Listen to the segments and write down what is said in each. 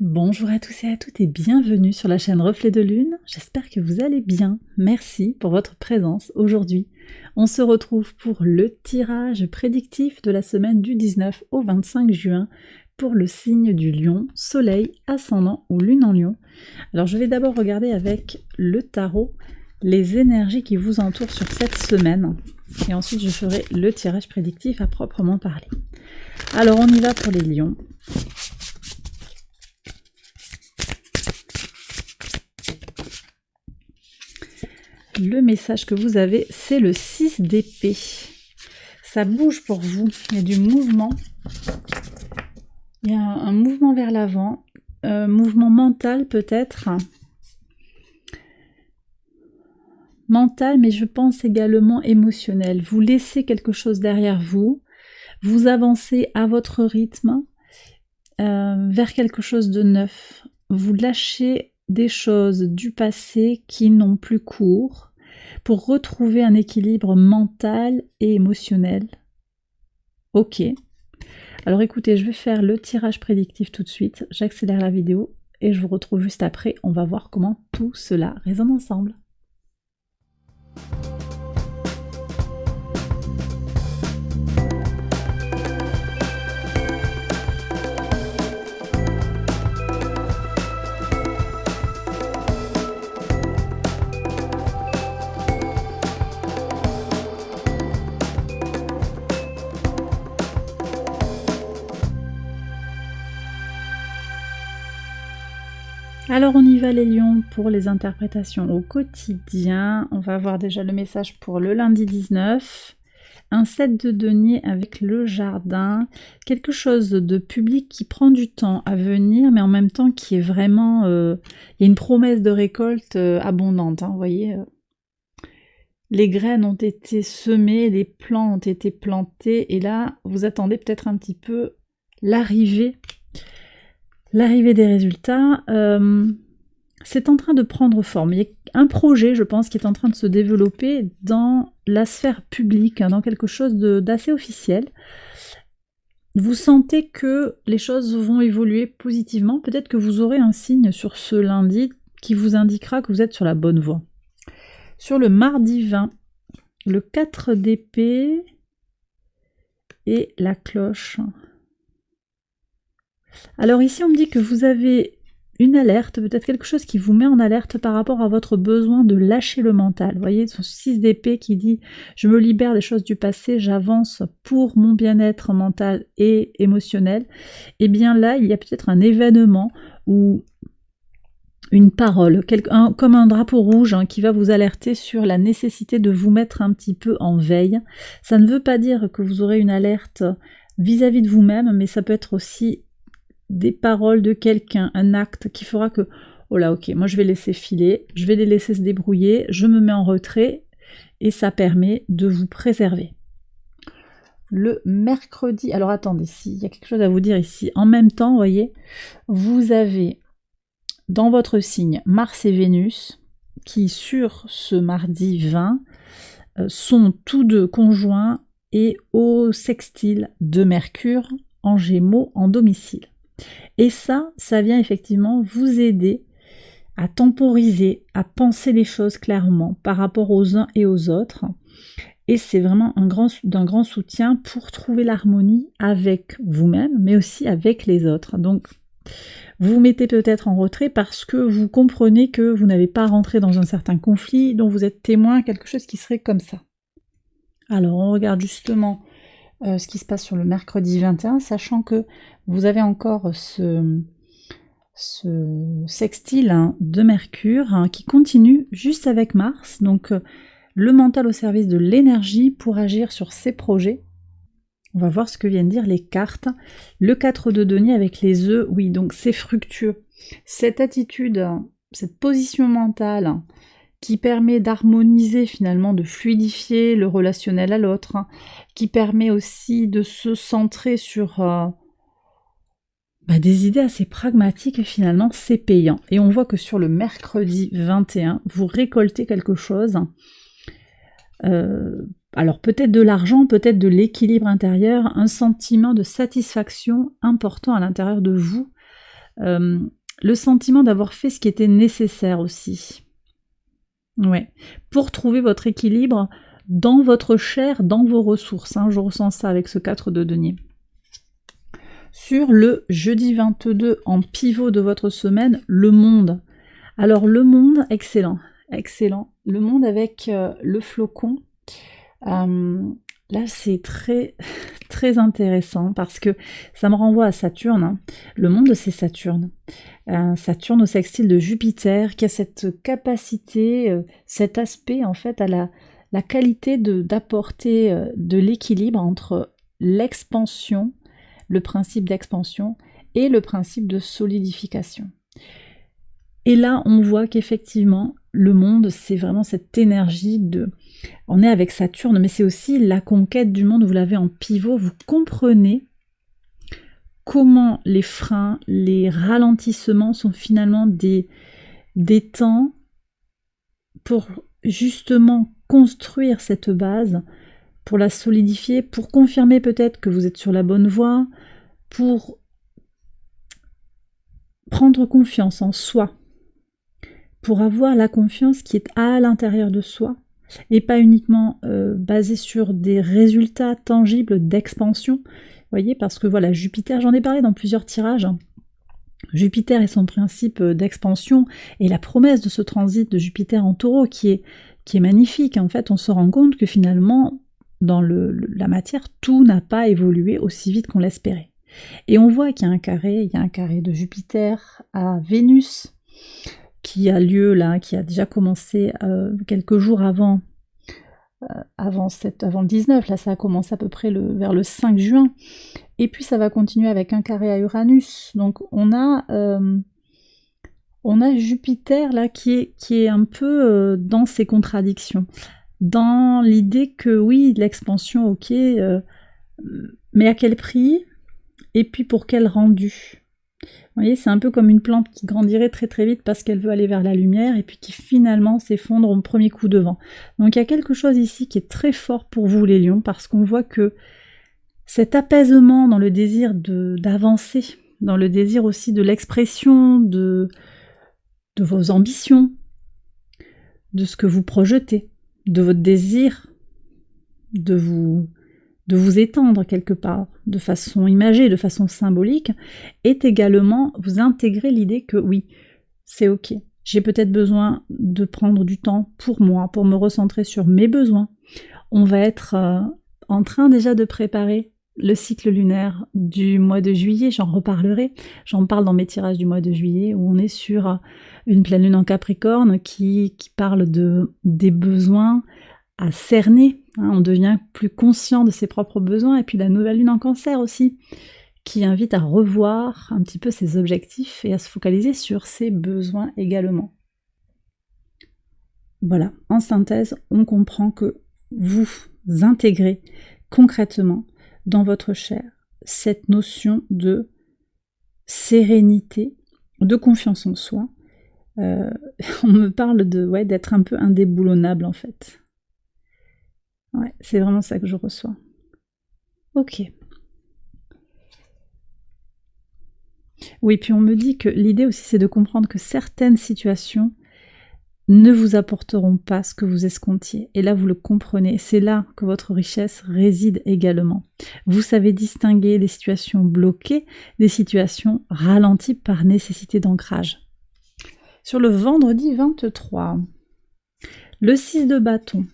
Bonjour à tous et à toutes et bienvenue sur la chaîne Reflet de Lune. J'espère que vous allez bien. Merci pour votre présence aujourd'hui. On se retrouve pour le tirage prédictif de la semaine du 19 au 25 juin pour le signe du Lion, Soleil, Ascendant ou Lune en Lion. Alors je vais d'abord regarder avec le tarot les énergies qui vous entourent sur cette semaine et ensuite je ferai le tirage prédictif à proprement parler. Alors on y va pour les lions. Le message que vous avez, c'est le 6 d'épée. Ça bouge pour vous, il y a du mouvement. Il y a un mouvement vers l'avant, mouvement mental peut-être. Mental, mais je pense également émotionnel. Vous laissez quelque chose derrière vous, vous avancez à votre rythme vers quelque chose de neuf. Vous lâchez des choses du passé qui n'ont plus cours pour retrouver un équilibre mental et émotionnel. Ok. Alors écoutez, je vais faire le tirage prédictif tout de suite. J'accélère la vidéo et je vous retrouve juste après. On va voir comment tout cela résonne ensemble. Alors on y va les lions pour les interprétations au quotidien. On va voir déjà le message pour le lundi 19. Un 7 de denier avec le jardin. Quelque chose de public qui prend du temps à venir mais en même temps qui est vraiment... il y a une promesse de récolte abondante. Hein, vous voyez les graines ont été semées, les plants ont été plantés et là vous attendez peut-être un petit peu l'arrivée des résultats. C'est en train de prendre forme. Il y a un projet, je pense, qui est en train de se développer dans la sphère publique, dans quelque chose d'assez officiel. Vous sentez que les choses vont évoluer positivement. Peut-être que vous aurez un signe sur ce lundi qui vous indiquera que vous êtes sur la bonne voie. Sur le mardi 20, le 4 d'épée et la cloche. Alors ici, on me dit que vous avez une alerte, peut-être quelque chose qui vous met en alerte par rapport à votre besoin de lâcher le mental. Vous voyez, ce 6 d'épée qui dit « Je me libère des choses du passé, j'avance pour mon bien-être mental et émotionnel ». Et bien là, il y a peut-être un événement ou une parole, comme un drapeau rouge hein, qui va vous alerter sur la nécessité de vous mettre un petit peu en veille. Ça ne veut pas dire que vous aurez une alerte vis-à-vis de vous-même, mais ça peut être aussi des paroles de quelqu'un, un acte qui fera que, oh là ok, moi je vais laisser filer, je vais les laisser se débrouiller, je me mets en retrait et ça permet de vous préserver. Le mercredi, alors attendez, s'il y a quelque chose à vous dire ici, en même temps, vous voyez, vous avez dans votre signe Mars et Vénus qui sur ce mardi 20 sont tous deux conjoints et au sextile de Mercure en Gémeaux en domicile. Et ça vient effectivement vous aider à temporiser, à penser les choses clairement par rapport aux uns et aux autres. Et c'est vraiment d'un grand soutien pour trouver l'harmonie avec vous-même, mais aussi avec les autres. Donc, vous vous mettez peut-être en retrait parce que vous comprenez que vous n'avez pas rentré dans un certain conflit, dont vous êtes témoin, quelque chose qui serait comme ça. Alors, on regarde justement ce qui se passe sur le mercredi 21, sachant que vous avez encore ce sextile hein, de Mercure hein, qui continue juste avec Mars, donc le mental au service de l'énergie pour agir sur ses projets. On va voir ce que viennent dire les cartes. Le 4 de denier avec les œufs, oui, donc c'est fructueux. Cette attitude, cette position mentale qui permet d'harmoniser finalement, de fluidifier le relationnel à l'autre, qui permet aussi de se centrer sur des idées assez pragmatiques et finalement c'est payant. Et on voit que sur le mercredi 21, vous récoltez quelque chose. Alors peut-être de l'argent, peut-être de l'équilibre intérieur, un sentiment de satisfaction important à l'intérieur de vous, le sentiment d'avoir fait ce qui était nécessaire aussi. Ouais, pour trouver votre équilibre dans votre chair, dans vos ressources. Hein, je ressens ça avec ce 4 de denier. Sur le jeudi 22, en pivot de votre semaine, le monde. Alors le monde, excellent, excellent. Le monde avec le flocon. Là, c'est très, très intéressant parce que ça me renvoie à Saturne. Hein. Le monde, c'est Saturne. Saturne au sextile de Jupiter, qui a cette capacité, cet aspect en fait à la qualité d'apporter de l'équilibre entre l'expansion, le principe d'expansion et le principe de solidification. Et là, on voit qu'effectivement, le monde, c'est vraiment cette énergie de... On est avec Saturne, mais c'est aussi la conquête du monde, vous l'avez en pivot, vous comprenez comment les freins, les ralentissements sont finalement des temps pour justement construire cette base, pour la solidifier, pour confirmer peut-être que vous êtes sur la bonne voie, pour prendre confiance en soi, pour avoir la confiance qui est à l'intérieur de soi, et pas uniquement basée sur des résultats tangibles d'expansion. Vous voyez, parce que voilà, Jupiter, j'en ai parlé dans plusieurs tirages, Jupiter et son principe d'expansion, et la promesse de ce transit de Jupiter en Taureau qui est magnifique. En fait, on se rend compte que finalement, dans la matière, tout n'a pas évolué aussi vite qu'on l'espérait. Et on voit qu'il y a un carré de Jupiter à Vénus, qui a lieu là, qui a déjà commencé quelques jours avant le 19, là ça a commencé à peu près vers le 5 juin, et puis ça va continuer avec un carré à Uranus, donc on a Jupiter là qui est un peu dans ses contradictions, dans l'idée que oui, l'expansion, ok, mais à quel prix, et puis pour quel rendu. Vous voyez, c'est un peu comme une plante qui grandirait très très vite parce qu'elle veut aller vers la lumière et puis qui finalement s'effondre au premier coup de vent. Donc il y a quelque chose ici qui est très fort pour vous les lions, parce qu'on voit que cet apaisement dans le désir d'avancer, dans le désir aussi de l'expression de vos ambitions, de ce que vous projetez, de votre désir de vous étendre quelque part, de façon imagée, de façon symbolique, est également vous intégrer l'idée que oui, c'est ok, j'ai peut-être besoin de prendre du temps pour moi, pour me recentrer sur mes besoins. On va être en train déjà de préparer le cycle lunaire du mois de juillet, j'en reparlerai, j'en parle dans mes tirages du mois de juillet, où on est sur une pleine lune en Capricorne qui parle des besoins à cerner, hein, on devient plus conscient de ses propres besoins, et puis la nouvelle lune en Cancer aussi, qui invite à revoir un petit peu ses objectifs et à se focaliser sur ses besoins également. Voilà, en synthèse, on comprend que vous intégrez concrètement dans votre chair cette notion de sérénité, de confiance en soi. On me parle d'être un peu indéboulonnable en fait. Ouais, c'est vraiment ça que je reçois. Ok. Oui, puis on me dit que l'idée aussi, c'est de comprendre que certaines situations ne vous apporteront pas ce que vous escomptiez. Et là, vous le comprenez. C'est là que votre richesse réside également. Vous savez distinguer des situations bloquées, des situations ralenties par nécessité d'ancrage. Sur le vendredi 23, le 6 de bâton.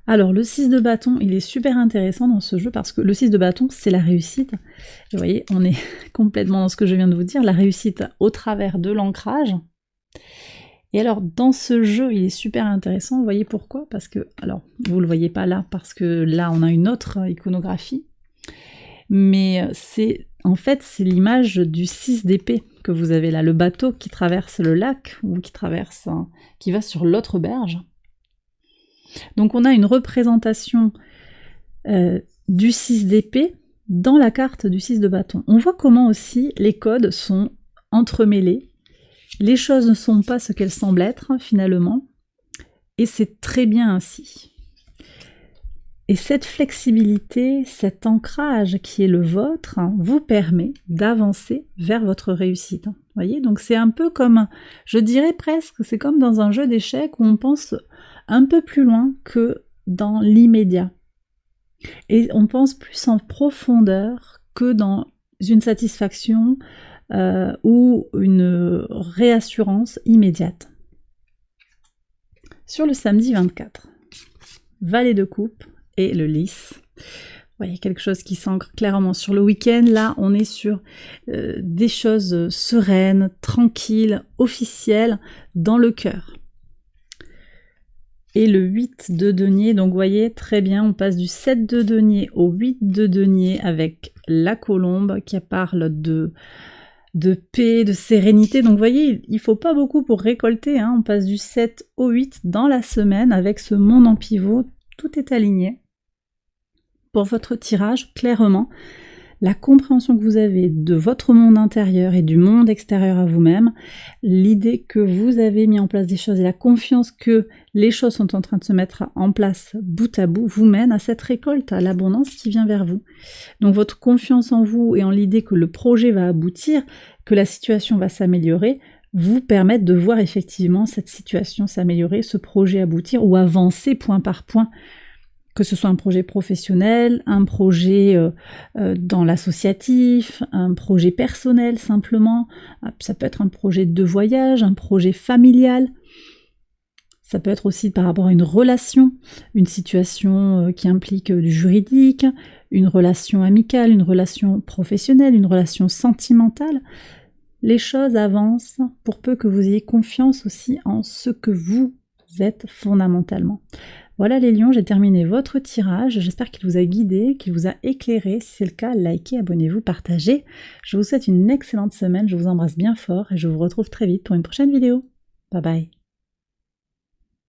Alors le 6 de bâton, il est super intéressant dans ce jeu parce que le 6 de bâton, c'est la réussite. Et vous voyez, on est complètement dans ce que je viens de vous dire, la réussite au travers de l'ancrage. Et alors dans ce jeu, il est super intéressant, vous voyez pourquoi? Parce que, alors vous ne le voyez pas là, parce que là on a une autre iconographie, mais en fait c'est l'image du 6 d'épée que vous avez là, le bateau qui traverse le lac, ou qui va sur l'autre berge. Donc on a une représentation du 6 d'épée dans la carte du 6 de bâton. On voit comment aussi les codes sont entremêlés, les choses ne sont pas ce qu'elles semblent être finalement, et c'est très bien ainsi. Et cette flexibilité, cet ancrage qui est le vôtre, vous permet d'avancer vers votre réussite. Vous voyez, donc c'est un peu comme, je dirais presque, c'est comme dans un jeu d'échecs où on pense un peu plus loin que dans l'immédiat. Et on pense plus en profondeur que dans une satisfaction ou une réassurance immédiate. Sur le samedi 24, Valet de coupe et le lys. Vous voyez, quelque chose qui s'ancre clairement sur le week-end. Là, on est sur des choses sereines, tranquilles, officielles, dans le cœur. Et le 8 de denier, donc vous voyez très bien, on passe du 7 de denier au 8 de denier avec la colombe qui parle de paix, de sérénité. Donc vous voyez, il ne faut pas beaucoup pour récolter, on passe du 7 au 8 dans la semaine avec ce monde en pivot, tout est aligné. Pour votre tirage, clairement, la compréhension que vous avez de votre monde intérieur et du monde extérieur à vous-même, l'idée que vous avez mis en place des choses et la confiance que les choses sont en train de se mettre en place bout à bout, vous mène à cette récolte, à l'abondance qui vient vers vous. Donc votre confiance en vous et en l'idée que le projet va aboutir, que la situation va s'améliorer, vous permettent de voir effectivement cette situation s'améliorer, ce projet aboutir ou avancer point par point, que ce soit un projet professionnel, un projet dans l'associatif, un projet personnel simplement, ça peut être un projet de voyage, un projet familial, ça peut être aussi par rapport à une relation, une situation qui implique du juridique, une relation amicale, une relation professionnelle, une relation sentimentale. Les choses avancent pour peu que vous ayez confiance aussi en ce que vous êtes fondamentalement. Voilà les lions, j'ai terminé votre tirage, j'espère qu'il vous a guidé, qu'il vous a éclairé. Si c'est le cas, likez, abonnez-vous, partagez. Je vous souhaite une excellente semaine, je vous embrasse bien fort et je vous retrouve très vite pour une prochaine vidéo. Bye bye.